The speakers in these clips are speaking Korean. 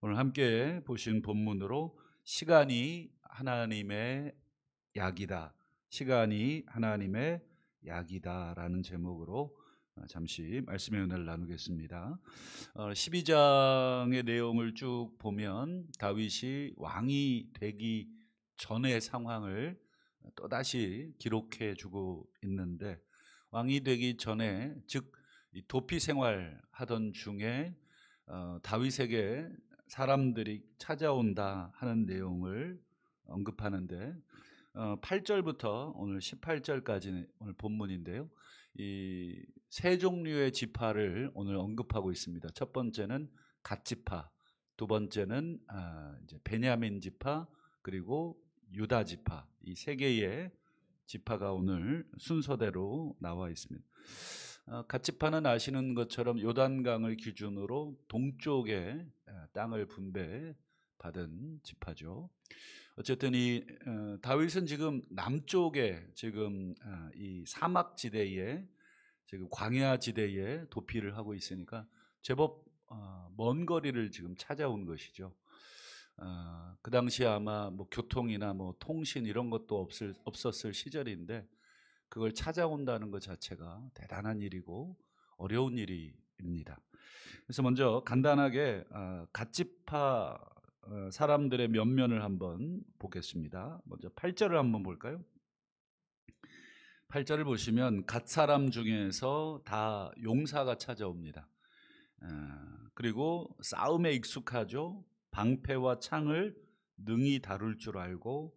오늘 함께 보신 본문으로 시간이 하나님의 약이다. 시간이 하나님의 약이다라는 제목으로 잠시 말씀의 은혜를 나누겠습니다. 12장의 내용을 쭉 보면 다윗이 왕이 되기 전의 상황을 또다시 기록해 주고 있는데, 왕이 되기 전에, 즉 이 도피 생활하던 중에 다윗에게 사람들이 찾아온다 하는 내용을 언급하는데, 8절부터 오늘 18절까지 오늘 본문인데요. 이 세 종류의 지파를 오늘 언급하고 있습니다. 첫 번째는 갓 지파, 두 번째는 이제 베냐민 지파, 그리고 유다 지파, 이 세 개의 지파가 오늘 순서대로 나와 있습니다. 갓 지파는 아시는 것처럼 요단강을 기준으로 동쪽에 땅을 분배받은 지파죠. 어쨌든 이 다윗은 지금 남쪽에, 지금 이 사막 지대에, 지금 광야 지대에 도피를 하고 있으니까 제법 먼 거리를 지금 찾아온 것이죠. 그 당시에 아마 뭐 교통이나 뭐 통신 이런 것도 없었을 시절인데, 그걸 찾아온다는 것 자체가 대단한 일이고 어려운 일입니다. 그래서 먼저 간단하게 갓 지파 사람들의 면면을 한번 보겠습니다. 먼저 8절을 한번 볼까요? 8절을 보시면 갓 사람 중에서 다 용사가 찾아옵니다. 그리고 싸움에 익숙하죠. 방패와 창을 능히 다룰 줄 알고,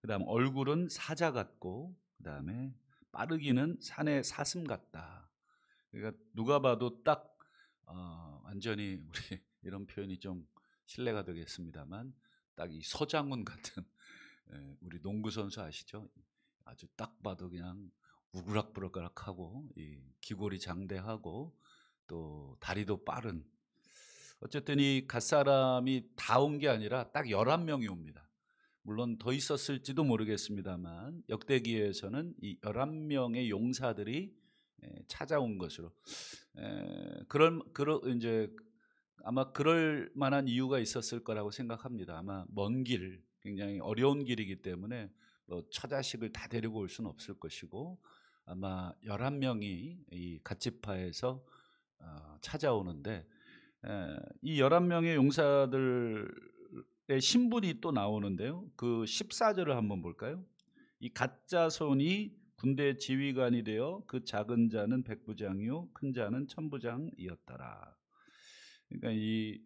그다음 얼굴은 사자 같고, 그다음에 빠르기는 산의 사슴 같다. 그러니까 누가 봐도 딱 완전히 우리 이런 표현이 좀 신뢰가 되겠습니다만, 딱 이 서장훈 같은 우리 농구 선수 아시죠? 아주 딱 봐도 그냥 우그락부락하고 이 기골이 장대하고 또 다리도 빠른, 어쨌든 이 갓사람이 다 온 게 아니라 딱 11명이 옵니다. 물론 더 있었을지도 모르겠습니다만 역대기에서는 이 11명의 용사들이 찾아온 것으로, 그럴 이제 아마 그럴 만한 이유가 있었을 거라고 생각합니다. 아마 먼 길, 굉장히 어려운 길이기 때문에 뭐 처자식을 다 데리고 올 수는 없을 것이고, 아마 11명이 이 갓지파에서 찾아오는데, 이 11명의 용사들의 신분이 또 나오는데요. 그 14절을 한번 볼까요? 이 갓자손이 군대 지휘관이 되어 그 작은 자는 백부장이요 큰 자는 천부장이었더라. 그러니까 이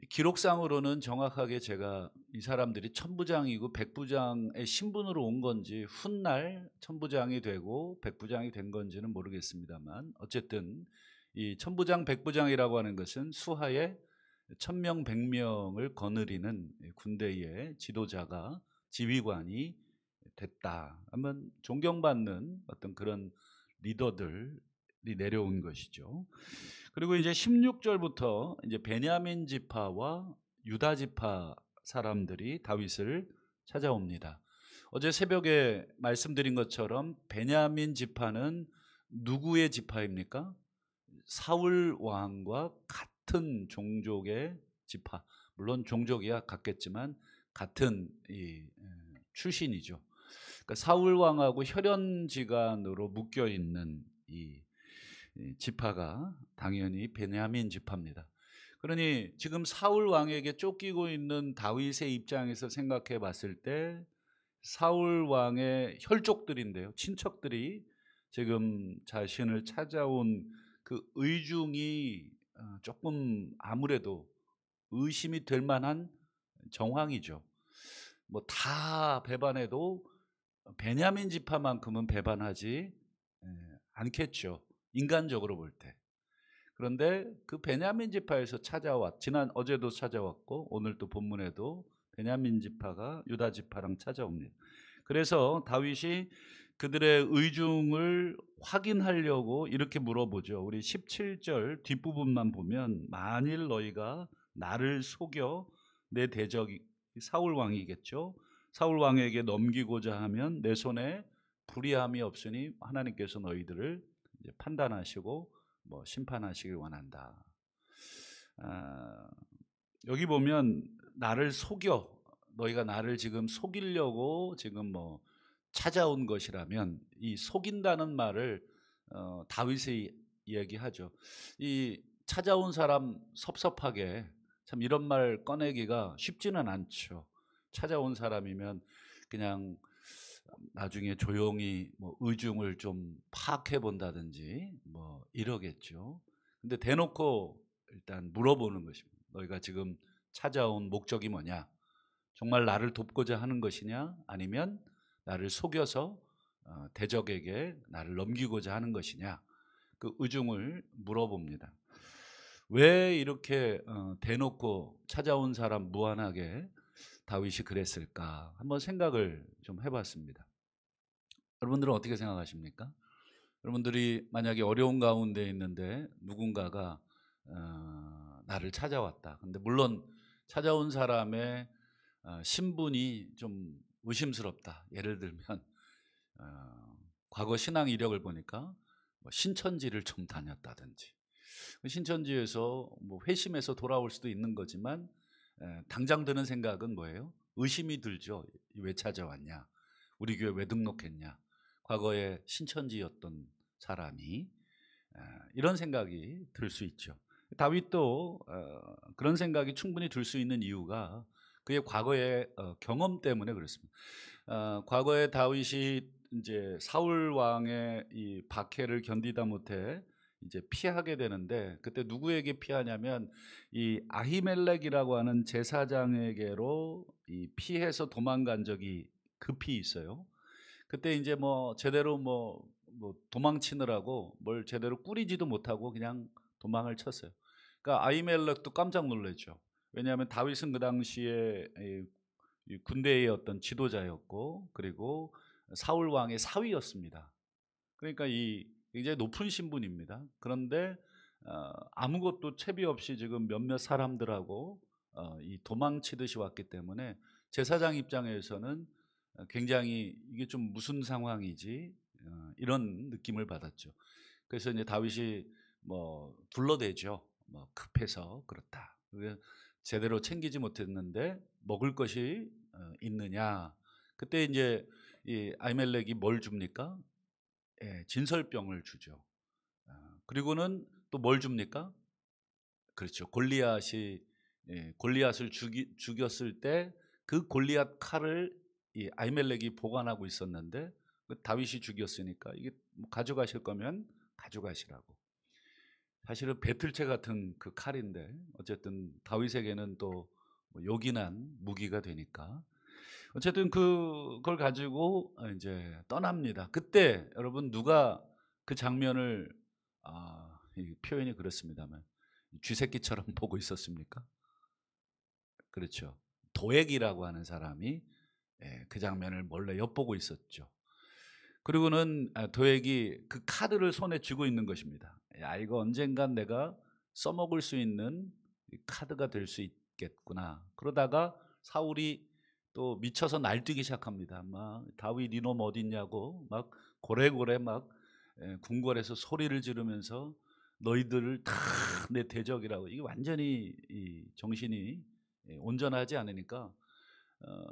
기록상으로는 정확하게 제가 이 사람들이 천부장이고 백부장의 신분으로 온 건지, 훗날 천부장이 되고 백부장이 된 건지는 모르겠습니다만, 어쨌든 이 천부장 백부장이라고 하는 것은 수하에 1000명 100명을 거느리는 군대의 지도자가, 지휘관이 됐다 하면 존경받는 어떤 그런 리더들이 내려온 것이죠. 그리고 이제 16절부터 이제 베냐민 지파와 유다 지파 사람들이 다윗을 찾아옵니다. 어제 새벽에 말씀드린 것처럼 베냐민 지파는 누구의 지파입니까? 사울 왕과 같은 종족의 지파. 물론 종족이야 같겠지만 같은 이 출신이죠. 그러니까 사울 왕하고 혈연지간으로 묶여 있는 이 지파가 당연히 베냐민 지파입니다. 그러니 지금 사울 왕에게 쫓기고 있는 다윗의 입장에서 생각해 봤을 때, 사울 왕의 혈족들인데요, 친척들이 지금 자신을 찾아온 그 의중이 조금 아무래도 의심이 될 만한 정황이죠. 뭐 다 배반해도 베냐민 지파만큼은 배반하지 않겠죠, 인간적으로 볼 때. 그런데 그 베냐민 지파에서 어제도 찾아왔고 오늘 또 본문에도 베냐민 지파가 유다 지파랑 찾아옵니다. 그래서 다윗이 그들의 의중을 확인하려고 이렇게 물어보죠. 우리 17절 뒷부분만 보면, 만일 너희가 나를 속여 내 대적이 사울 왕이겠죠. 사울 왕에게 넘기고자 하면 내 손에 불의함이 없으니 하나님께서 너희들을 이제 판단하시고 뭐 심판하시길 원한다. 아, 여기 보면 나를 속여, 너희가 나를 지금 속이려고 지금 뭐 찾아온 것이라면, 이 속인다는 말을 다윗이 얘기하죠. 이 찾아온 사람 섭섭하게, 참 이런 말 꺼내기가 쉽지는 않죠. 찾아온 사람이면 그냥 나중에 조용히 뭐 의중을 좀 파악해 본다든지 뭐 이러겠죠. 근데 대놓고 일단 물어보는 것입니다. 너희가 지금 찾아온 목적이 뭐냐? 정말 나를 돕고자 하는 것이냐? 아니면 나를 속여서 대적에게 나를 넘기고자 하는 것이냐? 그 의중을 물어봅니다. 왜 이렇게 대놓고 찾아온 사람 무한하게 다윗이 그랬을까? 한번 생각을 좀 해봤습니다. 여러분들은 어떻게 생각하십니까? 여러분들이 만약에 어려운 가운데 있는데 누군가가 나를 찾아왔다. 근데 물론 찾아온 사람의 신분이 좀 의심스럽다. 예를 들면 과거 신앙 이력을 보니까 뭐 신천지를 좀 다녔다든지, 그 신천지에서 뭐 회심해서 돌아올 수도 있는 거지만 당장 드는 생각은 뭐예요? 의심이 들죠. 왜 찾아왔냐? 우리 교회 왜 등록했냐? 과거에 신천지였던 사람이, 이런 생각이 들 수 있죠. 다윗도 그런 생각이 충분히 들 수 있는 이유가 그의 과거의 경험 때문에 그렇습니다. 과거에 다윗이 이제 사울 왕의 이 박해를 견디다 못해 이제 피하게 되는데, 그때 누구에게 피하냐면 이 아히멜렉이라고 하는 제사장에게로 이 피해서 도망간 적이 급히 있어요. 그때 이제 뭐 제대로 뭐 도망치느라고 뭘 제대로 꾸리지도 못하고 그냥 도망을 쳤어요. 그러니까 아히멜렉도 깜짝 놀랐죠. 왜냐하면 다윗은 그 당시에 이 군대의 어떤 지도자였고, 그리고 사울 왕의 사위였습니다. 그러니까 이 굉장히 높은 신분입니다. 그런데 아무것도 채비 없이 지금 몇몇 사람들하고 이 도망치듯이 왔기 때문에 제사장 입장에서는 굉장히 이게 좀 무슨 상황이지, 이런 느낌을 받았죠. 그래서 이제 다윗이 뭐 둘러대죠. 뭐 급해서 그렇다. 제대로 챙기지 못했는데 먹을 것이 있느냐. 그때 이제 이 아히멜렉이 뭘 줍니까? 예, 진설병을 주죠. 그리고는 또 뭘 줍니까? 그렇죠. 골리앗이, 예, 골리앗을 죽였을 때 그 골리앗 칼을 이 아히멜렉이 보관하고 있었는데, 그 다윗이 죽였으니까 이게 뭐 가져가실 거면 가져가시라고. 사실은 배틀채 같은 그 칼인데 어쨌든 다윗에게는 또뭐 요긴한 무기가 되니까 어쨌든 그걸 가지고 이제 떠납니다. 그때 여러분 누가 그 장면을, 이 표현이 그렇습니다만, 쥐새끼처럼 보고 있었습니까? 그렇죠. 도액이라고 하는 사람이, 예, 그 장면을 몰래 엿보고 있었죠. 그리고는 도액이 그 카드를 손에 쥐고 있는 것입니다. 야, 이거 언젠간 내가 써먹을 수 있는 카드가 될 수 있겠구나. 그러다가 사울이 또 미쳐서 날뛰기 시작합니다. 막 다윗 이놈 어딨냐고 막 고래고래 막 궁궐에서 소리를 지르면서 너희들을 다 내 대적이라고. 이게 완전히 이 정신이 온전하지 않으니까 어,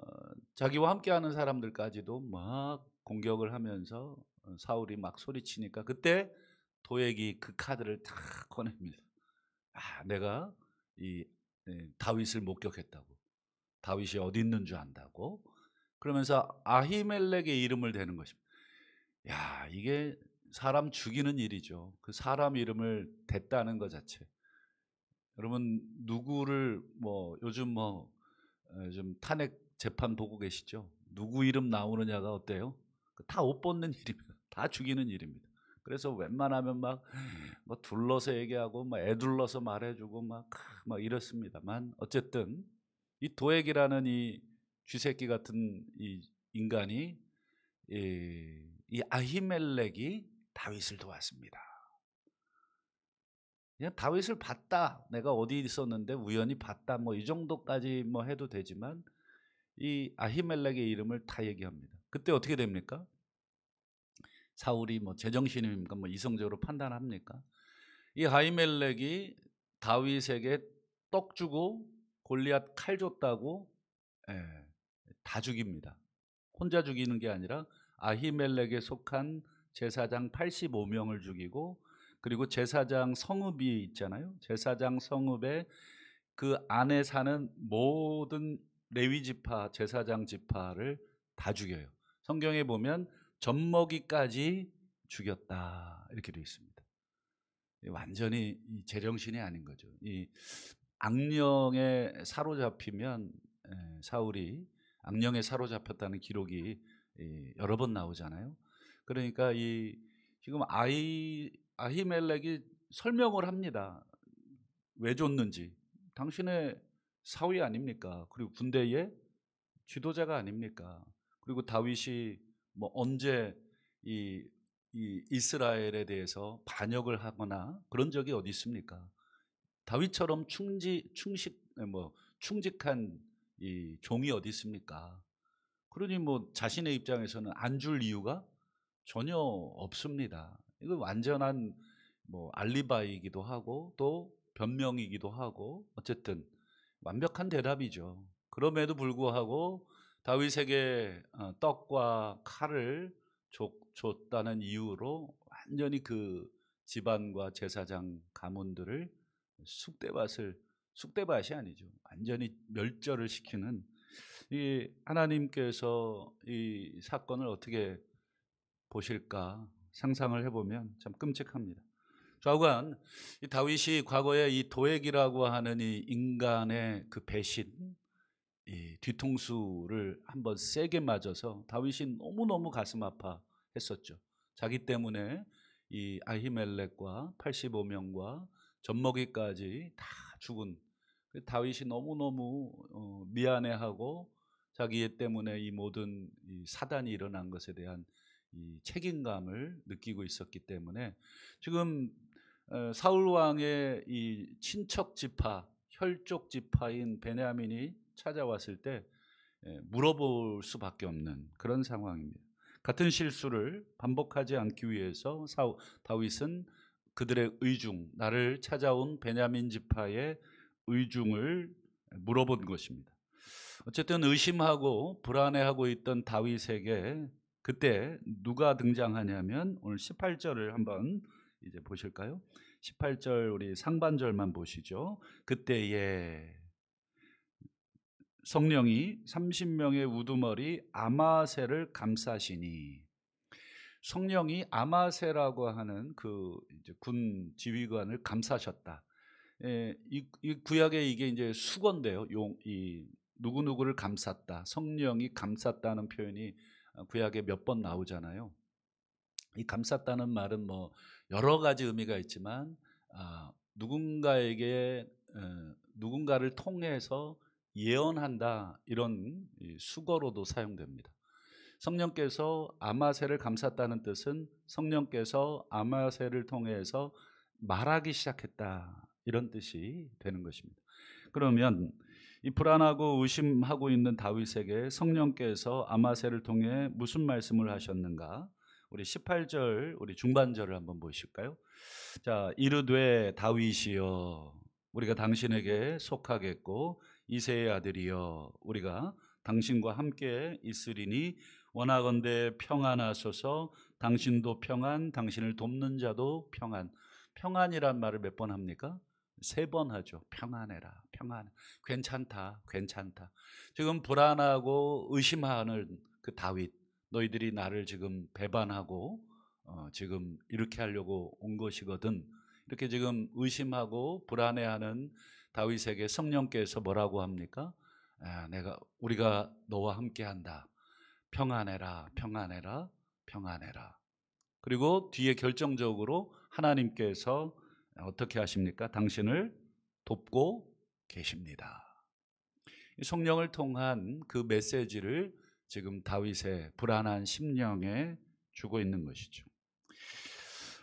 자기와 함께하는 사람들까지도 막 공격을 하면서 사울이 막 소리치니까 그때 도액이 그 카드를 탁 꺼냅니다. 내가 이 다윗을 목격했다고. 다윗이 어디 있는 줄 안다고. 그러면서 아히멜렉의 이름을 대는 것입니다. 야, 이게 사람 죽이는 일이죠. 그 사람 이름을 댔다는 것 자체. 여러분 누구를 뭐 요즘 뭐 좀 탄핵 재판 보고 계시죠? 누구 이름 나오느냐가 어때요? 다 옷 벗는 일입니다. 다 죽이는 일입니다. 그래서 웬만하면 막 뭐 둘러서 얘기하고 막 애둘러서 말해주고 막 이렇습니다만, 어쨌든 이 도액이라는 이 쥐새끼 같은 이 인간이 이 아히멜렉이 다윗을 도왔습니다. 그냥 다윗을 봤다. 내가 어디 있었는데 우연히 봤다. 뭐 이 정도까지 뭐 해도 되지만 이 아히멜렉의 이름을 다 얘기합니다. 그때 어떻게 됩니까? 사울이 뭐 제정신입니까? 뭐 이성적으로 판단합니까? 이 아히멜렉이 다윗에게 떡 주고 골리앗 칼 줬다고 예, 다 죽입니다. 혼자 죽이는 게 아니라 아히멜렉에 속한 제사장 85명을 죽이고, 그리고 제사장 성읍이 있잖아요. 제사장 성읍에 그 안에 사는 모든 레위 지파, 제사장 지파를 다 죽여요. 성경에 보면 젖먹이까지 죽였다 이렇게 되어 있습니다. 완전히 이 제정신이 아닌 거죠. 이 악령에 사로잡히면 사울이 악령에 사로잡혔다는 기록이 여러 번 나오잖아요. 그러니까 이 지금 아히멜렉이 설명을 합니다. 왜 줬는지. 당신의 사위 아닙니까? 그리고 군대의 지도자가 아닙니까? 그리고 다윗이 뭐 언제 이, 이 이스라엘에 대해서 반역을 하거나 그런 적이 어디 있습니까? 다윗처럼 충직한 이 종이 어디 있습니까? 그러니 뭐 자신의 입장에서는 안 줄 이유가 전혀 없습니다. 이거 완전한 뭐 알리바이이기도 하고 또 변명이기도 하고 어쨌든 완벽한 대답이죠. 그럼에도 불구하고 다윗에게 떡과 칼을 줬다는 이유로 완전히 그 집안과 제사장 가문들을 쑥대밭이 아니죠. 완전히 멸절을 시키는 이 하나님께서 이 사건을 어떻게 보실까 상상을 해보면 참 끔찍합니다. 좌우간 이 다윗이 과거에 이 도액이라고 하는 이 인간의 그 배신, 이 뒤통수를 한번 세게 맞아서 다윗이 너무너무 가슴 아파했었죠. 자기 때문에 이 아히멜렉과 85명과 젖먹이까지 다 죽은 다윗이 너무너무 미안해하고 자기 때문에 이 모든 이 사단이 일어난 것에 대한 이 책임감을 느끼고 있었기 때문에 지금 사울 왕의 이 친척 지파, 혈족 지파인 베냐민이 찾아왔을 때 물어볼 수밖에 없는 그런 상황입니다. 같은 실수를 반복하지 않기 위해서 다윗은 그들의 의중, 나를 찾아온 베냐민 지파의 의중을 물어본 것입니다. 어쨌든 의심하고 불안해하고 있던 다윗에게 그때 누가 등장하냐면 오늘 18절을 한번 이제 보실까요? 18절 우리 상반절만 보시죠. 그때에 성령이 30명의 우두머리 아마새를 감싸시니, 성령이 아마새라고 하는 그 이제 군 지휘관을 감싸셨다. 이 구약에 이게 이제 수건데요. 이 누구누구를 감쌌다. 성령이 감쌌다는 표현이 구약에 몇 번 나오잖아요. 이 감쌌다는 말은 뭐 여러 가지 의미가 있지만 누군가에게 누군가를 통해서 예언한다 이런 수거로도 사용됩니다. 성령께서 아마새를 감쌌다는 뜻은 성령께서 아마새를 통해서 말하기 시작했다 이런 뜻이 되는 것입니다. 그러면 이 불안하고 의심하고 있는 다윗에게 성령께서 아마새를 통해 무슨 말씀을 하셨는가? 우리 18절 우리 중반절을 한번 보실까요? 자, 이르되 다윗이여 우리가 당신에게 속하겠고 이새의 아들이여 우리가 당신과 함께 있으리니 원하건대 평안하소서. 당신도 평안, 당신을 돕는 자도 평안. 평안이란 말을 몇 번 합니까? 3번 하죠. 평안해라, 평안. 괜찮다, 괜찮다. 지금 불안하고 의심하는 그 다윗, 너희들이 나를 지금 배반하고 지금 이렇게 하려고 온 것이거든. 이렇게 지금 의심하고 불안해하는 다윗에게 성령께서 뭐라고 합니까? 우리가 너와 함께한다. 평안해라, 평안해라, 평안해라. 그리고 뒤에 결정적으로 하나님께서 어떻게 하십니까? 당신을 돕고 계십니다. 성령을 통한 그 메시지를 지금 다윗의 불안한 심령에 주고 있는 것이죠.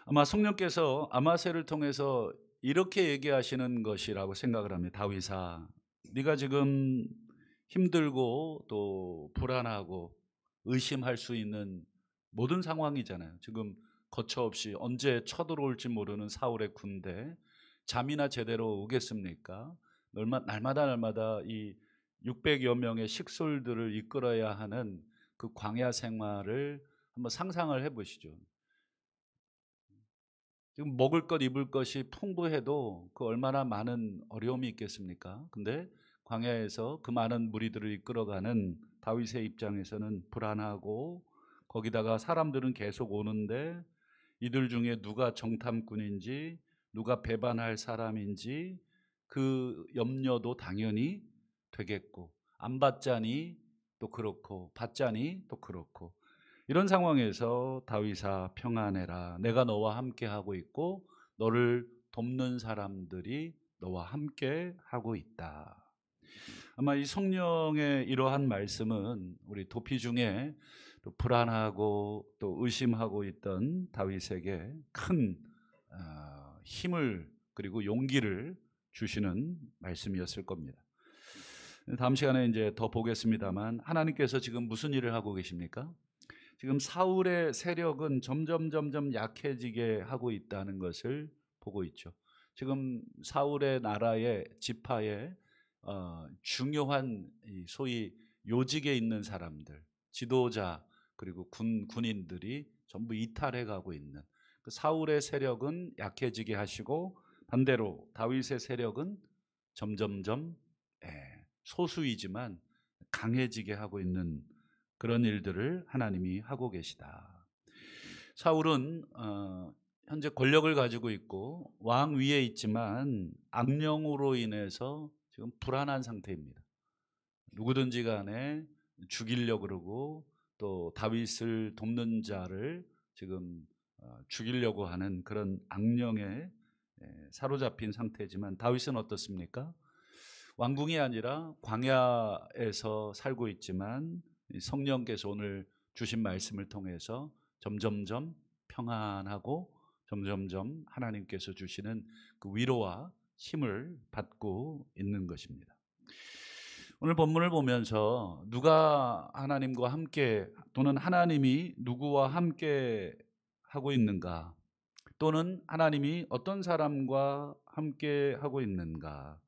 아마 성령께서 아마새를 통해서 이렇게 얘기하시는 것이라고 생각을 합니다. 다윗아, 네가 지금 힘들고 또 불안하고 의심할 수 있는 모든 상황이잖아요. 지금 거처없이 언제 쳐들어올지 모르는 사울의 군대, 잠이나 제대로 오겠습니까? 날마다 이 600여 명의 식솔들을 이끌어야 하는 그 광야 생활을 한번 상상을 해 보시죠. 지금 먹을 것 입을 것이 풍부해도 그 얼마나 많은 어려움이 있겠습니까? 근데 광야에서 그 많은 무리들을 이끌어가는 다윗의 입장에서는 불안하고, 거기다가 사람들은 계속 오는데 이들 중에 누가 정탐꾼인지 누가 배반할 사람인지 그 염려도 당연히 되겠고, 안 받자니 또 그렇고 받자니 또 그렇고, 이런 상황에서 다윗아 평안해라, 내가 너와 함께 하고 있고 너를 돕는 사람들이 너와 함께 하고 있다. 아마 이 성령의 이러한 말씀은 우리 도피 중에 또 불안하고 또 의심하고 있던 다윗에게 큰 힘을 그리고 용기를 주시는 말씀이었을 겁니다. 다음 시간에 이제 더 보겠습니다만, 하나님께서 지금 무슨 일을 하고 계십니까? 지금 사울의 세력은 점점 약해지게 하고 있다는 것을 보고 있죠. 지금 사울의 나라의 지파에 중요한 소위 요직에 있는 사람들, 지도자 그리고 군인들이 전부 이탈해 가고 있는, 그 사울의 세력은 약해지게 하시고 반대로 다윗의 세력은 점점점 소수이지만 강해지게 하고 있는 그런 일들을 하나님이 하고 계시다. 사울은 현재 권력을 가지고 있고 왕 위에 있지만 악령으로 인해서 지금 불안한 상태입니다. 누구든지 간에 죽이려고 그러고 또 다윗을 돕는 자를 지금 죽이려고 하는 그런 악령에 사로잡힌 상태지만, 다윗은 어떻습니까? 왕궁이 아니라 광야에서 살고 있지만 성령께서 오늘 주신 말씀을 통해서 점점점 평안하고 점점점 하나님께서 주시는 그 위로와 힘을 받고 있는 것입니다. 오늘 본문을 보면서 누가 하나님과 함께, 또는 하나님이 누구와 함께 하고 있는가, 또는 하나님이 어떤 사람과 함께 하고 있는가,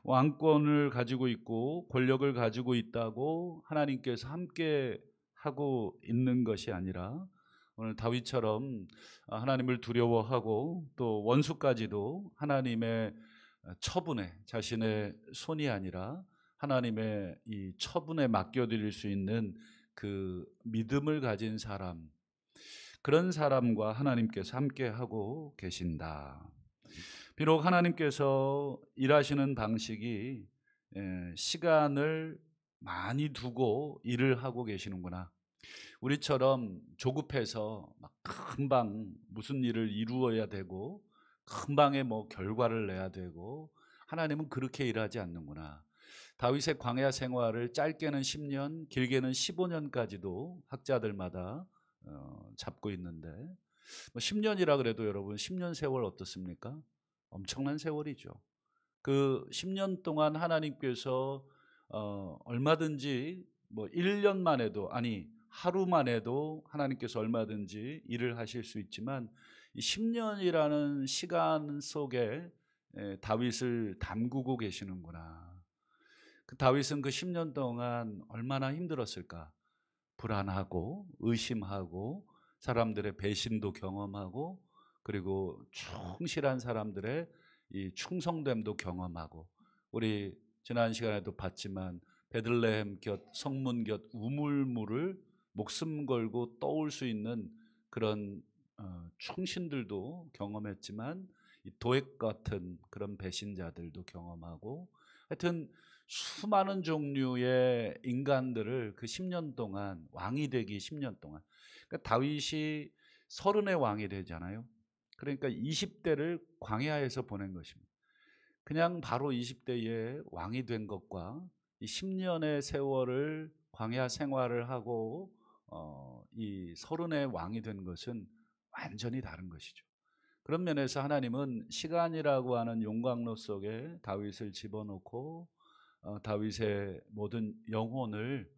왕권을 가지고 있고 권력을 가지고 있다고 하나님께서 함께 하고 있는 것이 아니라, 오늘 다윗처럼 하나님을 두려워하고 또 원수까지도 하나님의 처분에 자신의 손이 아니라 하나님의 이 처분에 맡겨드릴 수 있는 그 믿음을 가진 사람, 그런 사람과 하나님께서 함께 하고 계신다. 비록 하나님께서 일하시는 방식이 시간을 많이 두고 일을 하고 계시는구나, 우리처럼 조급해서 막 금방 무슨 일을 이루어야 되고 금방에 뭐 결과를 내야 되고, 하나님은 그렇게 일하지 않는구나. 다윗의 광야 생활을 짧게는 10년, 길게는 15년까지도 학자들마다 잡고 있는데, 뭐 10년이라 그래도 여러분 10년 세월 어떻습니까? 엄청난 세월이죠. 그 10년 동안 하나님께서 얼마든지 뭐 1년만 해도, 아니 하루만 해도 하나님께서 얼마든지 일을 하실 수 있지만, 이 10년이라는 시간 속에 다윗을 담그고 계시는구나. 그 다윗은 그 10년 동안 얼마나 힘들었을까? 불안하고 의심하고 사람들의 배신도 경험하고, 그리고 충실한 사람들의 이 충성됨도 경험하고, 우리 지난 시간에도 봤지만 베들레헴 곁 성문 곁 우물물을 목숨 걸고 떠올 수 있는 그런 충신들도 경험했지만, 이 도액 같은 그런 배신자들도 경험하고, 하여튼 수많은 종류의 인간들을 그 10년 동안, 왕이 되기 10년 동안, 그러니까 다윗이 30의 왕이 되잖아요. 그러니까 20대를 광야에서 보낸 것입니다. 그냥 바로 20대에 왕이 된 것과 이 10년의 세월을 광야 생활을 하고 이 30의 왕이 된 것은 완전히 다른 것이죠. 그런 면에서 하나님은 시간이라고 하는 용광로 속에 다윗을 집어넣고 다윗의 모든 영혼을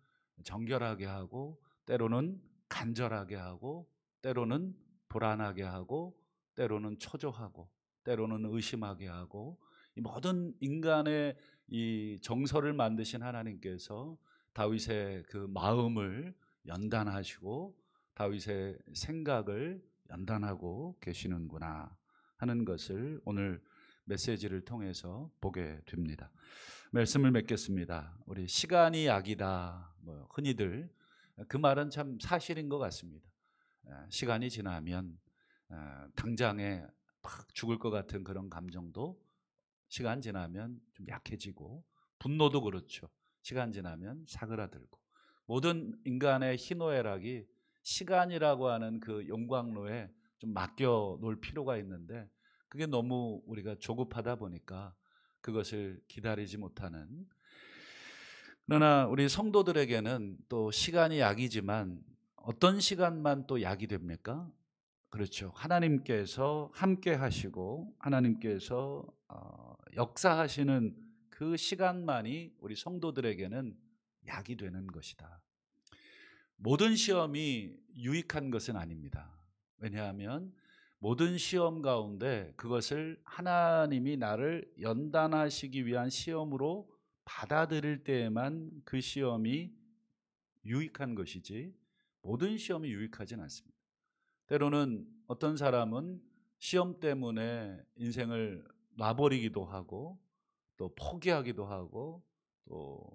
정결하게 하고, 때로는 간절하게 하고, 때로는 불안하게 하고, 때로는 초조하고, 때로는 의심하게 하고, 이 모든 인간의 이 정서를 만드신 하나님께서 다윗의 그 마음을 연단하시고 다윗의 생각을 연단하고 계시는구나 하는 것을 오늘 메시지를 통해서 보게 됩니다. 말씀을 맺겠습니다. 우리 시간이 약이다. 흔히들 그 말은 참 사실인 것 같습니다. 시간이 지나면 당장에 막 죽을 것 같은 그런 감정도 시간 지나면 좀 약해지고, 분노도 그렇죠. 시간 지나면 사그라들고, 모든 인간의 희노애락이 시간이라고 하는 그 용광로에 좀 맡겨 놓을 필요가 있는데, 그게 너무 우리가 조급하다 보니까 그것을 기다리지 못하는. 그러나 우리 성도들에게는 또 시간이 약이지만 어떤 시간만 또 약이 됩니까? 그렇죠. 하나님께서 함께 하시고 하나님께서 역사하시는 그 시간만이 우리 성도들에게는 약이 되는 것이다. 모든 시험이 유익한 것은 아닙니다. 왜냐하면 모든 시험 가운데 그것을 하나님이 나를 연단하시기 위한 시험으로 받아들일 때에만 그 시험이 유익한 것이지, 모든 시험이 유익하진 않습니다. 때로는 어떤 사람은 시험 때문에 인생을 놔버리기도 하고 또 포기하기도 하고 또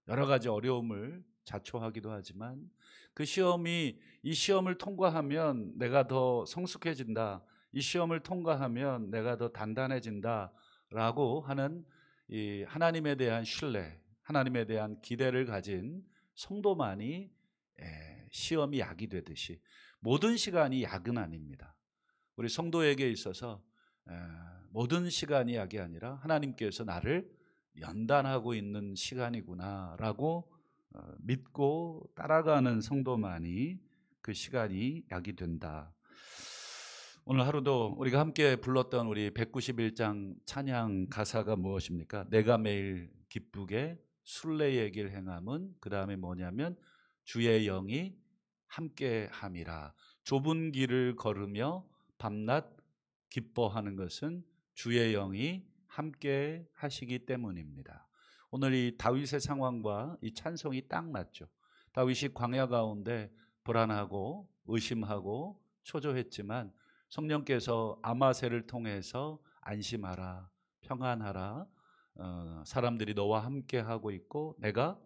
여러 가지 어려움을 자초하기도 하지만, 그 시험이 이 시험을 통과하면 내가 더 성숙해진다, 이 시험을 통과하면 내가 더 단단해진다라고 하는 이 하나님에 대한 신뢰, 하나님에 대한 기대를 가진 성도만이 시험이 약이 되듯이 모든 시간이 약은 아닙니다. 우리 성도에게 있어서 모든 시간이 약이 아니라 하나님께서 나를 연단하고 있는 시간이구나라고 믿고 따라가는 성도만이 그 시간이 약이 된다. 오늘 하루도 우리가 함께 불렀던 우리 191장 찬양 가사가 무엇입니까? 내가 매일 기쁘게 순례의 길 행함은, 그 다음에 뭐냐면 주의 영이 함께함이라. 좁은 길을 걸으며 밤낮 기뻐하는 것은 주의 영이 함께 하시기 때문입니다. 오늘 이 다윗의 상황과 이 찬송이 딱 맞죠. 다윗이 광야 가운데 불안하고 의심하고 초조했지만 성령께서 아마새를 통해서 안심하라, 평안하라, 사람들이 너와 함께 하고 있고 내가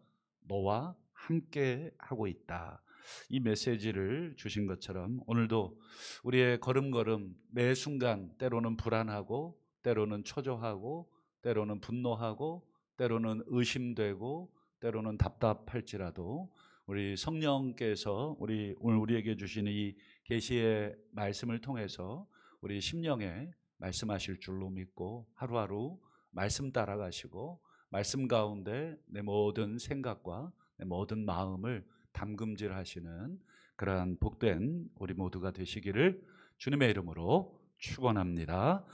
너와 함께 하고 있다, 이 메시지를 주신 것처럼 오늘도 우리의 걸음걸음 매 순간 때로는 불안하고 때로는 초조하고 때로는 분노하고 때로는 의심되고 때로는 답답할지라도 우리 성령께서 오늘 우리에게 주신 이 계시의 말씀을 통해서 우리 심령에 말씀하실 줄로 믿고 하루하루 말씀 따라가시고 말씀 가운데 내 모든 생각과 내 모든 마음을 담금질하시는 그러한 복된 우리 모두가 되시기를 주님의 이름으로 축원합니다.